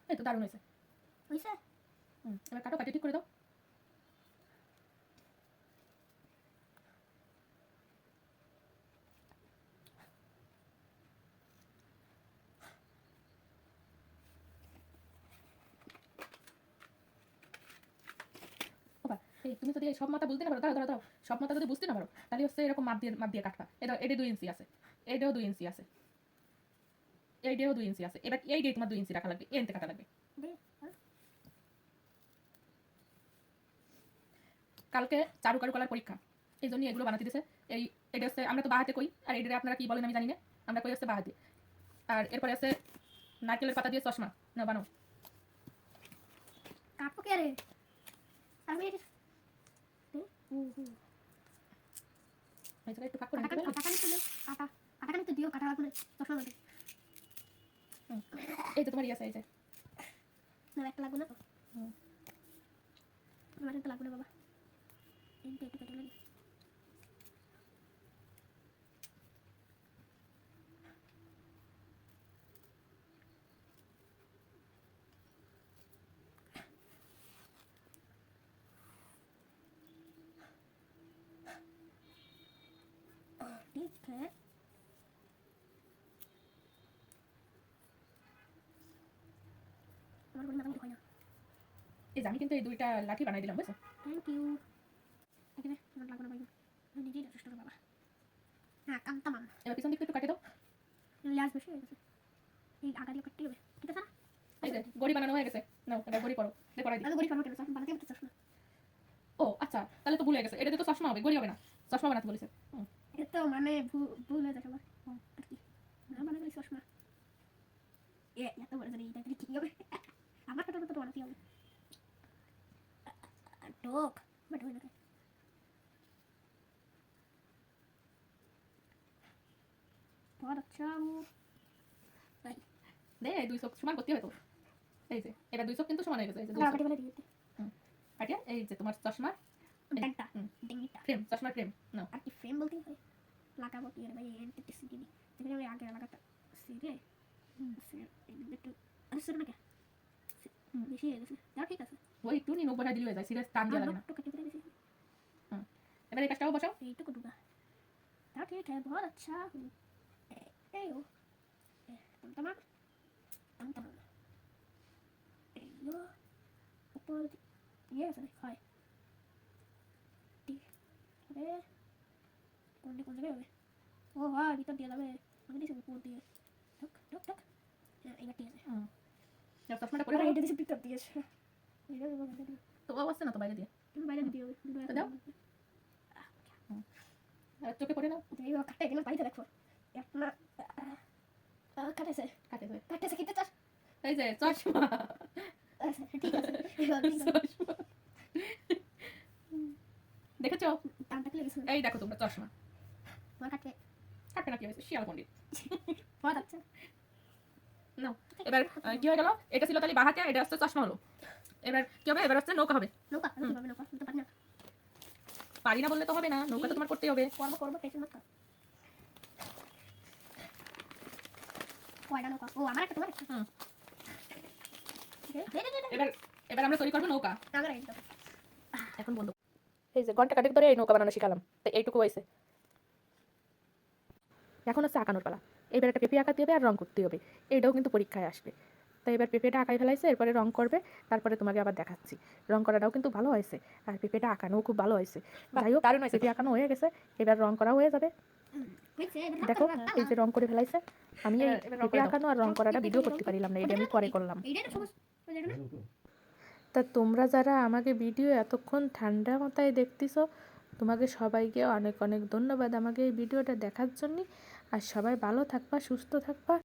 এই তো দারুণ হয়েছে। হয়েছে? এবার কাটো, কাটে ঠিক করে দাও। তুমি যদি সব মাথা বুঝতে না পারো, দাঁড়াও দাঁড়াও দাঁড়াও, সব মাথা যদি বুঝতে না পারো তাহলে হচ্ছে এরকম মাপ দিয়ে কাটবা। এটা 2 ইঞ্চি আছে, এইটাও 2 ইঞ্চি আছে, এইটাও 2 ইঞ্চি আছে। এবার এই দিয়ে তোমার 2 ইঞ্চি রাখা লাগবে, এনতে কাটা লাগবে। কালকে চারু কলার পরীক্ষা, এই জন্য এগুলো বানাতে দিয়েছে। এটা হচ্ছে আমরা তো বাহাতে কই, আর এটা আপনারা কি বলেন আমি জানি না, আমরা কই হচ্ছে বাহাতে। আর এরপরে আছে নারকেলের পাতা দিয়ে চশমা। না বানাও। কাটবো কে রে? আমি একটু ফাঁক করে কাটা কাটা তো দিও, কাটা লাগবে চশমা লাগবে। এই তো তোমার আছে, এই যে না একটা লাগবে না তো। আমার একটা লাগবে না বাবা, এইটা একটু কেটে লাগে। ठीक है, আমার কোনো মাথা হয় না। এই যে আমি কিন্তু এই দুইটা লাঠি বানাই দিলাম, বুঝছো? Thank you. এখানে আমার লাগবে না ভাই, আমি নিজেই যথেষ্ট বাবা। হ্যাঁ কামতা মান। এবার পিছন দিকটা একটু কাটে দাও। ল্যাস বেশি হয়ে গেছে, এই আগা দিয়ে কাটতে হবে, ঠিক আছে না? এই যে গড়ি বানানো হয়ে গেছে, নাও এবার গড়ি পড়ো, দেখো রাই দিই। আমি গড়ি পারবো কেন? বানাতে পারতে চশমা। ও আচ্ছা, তাহলে তো ভুলে গেছে, এটা তো চশমা হবে, গড়ি হবে না, চশমা বানাতে বলেছে। এটা তো মানে ভুল হয়ে যায় সবার। আর কি না বানালে চশমা এত বড় জানি এটা কি হবে? আমার ছোট ছোট বানাতে হবে। টোক বাট হয় না। बहुत अच्छा वो भाई দে এই দুই চোখ সমান করতে হবে তো। এই যে এটা দুই চোখ কিন্তু সমান হয়ে গেছে, এই যে দুই आगे চোখ। वाले दिए थे কাটিয়া এই যে তোমার চশমা डंटा डिंगटा ফ্রেম, চশমার ফ্রেম নাও। আর কি ফ্রেম বলতে হয় লাগা বলতে है भाई एंड तक सीधी नहीं देखने में आगे लगा था सीधे फिर একটু আরে সর না কে বেশি হয়ে গেছে যাও ঠিক আছে ওই একটু নি নখ বসাই দিলে হয়ে যায়, সিরিয়াস টান দেওয়া লাগে না। তো কেটে ফেলে দিয়েছি এবার এই কাজটাও বসাও। এইটুকু ডুবা যাও ঠিক है बहुत अच्छा ए ओ तमाम तमाम ए यो ऊपर ये ऐसा दिखाए अरे কোন জায়গায় হবে ও হ্যাঁ ভিতর দিয়ে যাবে আমি দিছি উপর দিয়ে টক টক টক এইটা ঠিক আছে যাও চশমাটা পরে আরে দাও। এটা দিছি ভিতর দিয়েছে এটা দেবো তো ও আসছে না তো বাইরে দিয়ে, তুমি বাইরে দিও দুটো দাও। আর চোখে পড়ে নাও। এই কাটে গেলে বাইরে দেখো একটা কাটেছে কাটে কিতে চাস এই যে চশমা। ঠিক আছে চশমা দেখেছো? টানটা কি লেগেছে এই দেখো তোমরা চশমা। তোমার কাটে কাটবে না কি হয়েছে, শিয়াল পণ্ডিত। बहुत अच्छा নাও এবার কি হয়ে গেল, এটা ছিল তাহলে বাহাতে, এটা হচ্ছে চশমা হলো। এবার কি হবে, এবার হচ্ছে নৌকা হবে। নৌকা কিভাবে নৌকা তো পারি না পারি না বললে তো হবে না, নৌকা তো তোমার করতেই হবে। করবো টেনশন মত কর কয়টা নৌকা ও আমার একটা তোমার একটা এবার এবার আমরা তৈরি করবো নৌকা। আমার একটা এখন বন্ধ। এই যে ঘন্টা কাটেক ধরে এই নৌকা বানানো শিখালাম, তো এইটুকু হয়েছে। এখন হচ্ছে আঁকানোর পালা। এবার একটা পেঁপে আঁকাতে হবে আর রং করতে হবে, এইটাও কিন্তু পরীক্ষায় আসবে। তাই এবার পেঁপেটা আঁকাই ফেলাইছে, এরপরে রং করবে, তারপরে তোমাকে আবার দেখাচ্ছি। রং করাটাও কিন্তু ভালো হয়েছে, আর পেঁপেটা আঁকানোও খুব ভালো হয়েছে। যাই হোক দারুণ হয়েছে, পেঁপে আঁকানো হয়ে গেছে, এবার রং করা হয়ে যাবে। দেখো এই যে রং করে ফেলাইছে। আমি এই পেঁপে আঁকানো আর রং করাটা ভিডিও করতে পারিলাম না, এটা আমি পরে করলাম। তা তোমরা যারা আমাকে ভিডিও এতক্ষণ ঠান্ডা মাথায় দেখতেছো, তোমাকে সবাইকে অনেক অনেক ধন্যবাদ আমাকে এই ভিডিওটা দেখার জন্য। আর সবাই ভালো থাকবা, সুস্থ থাকবা।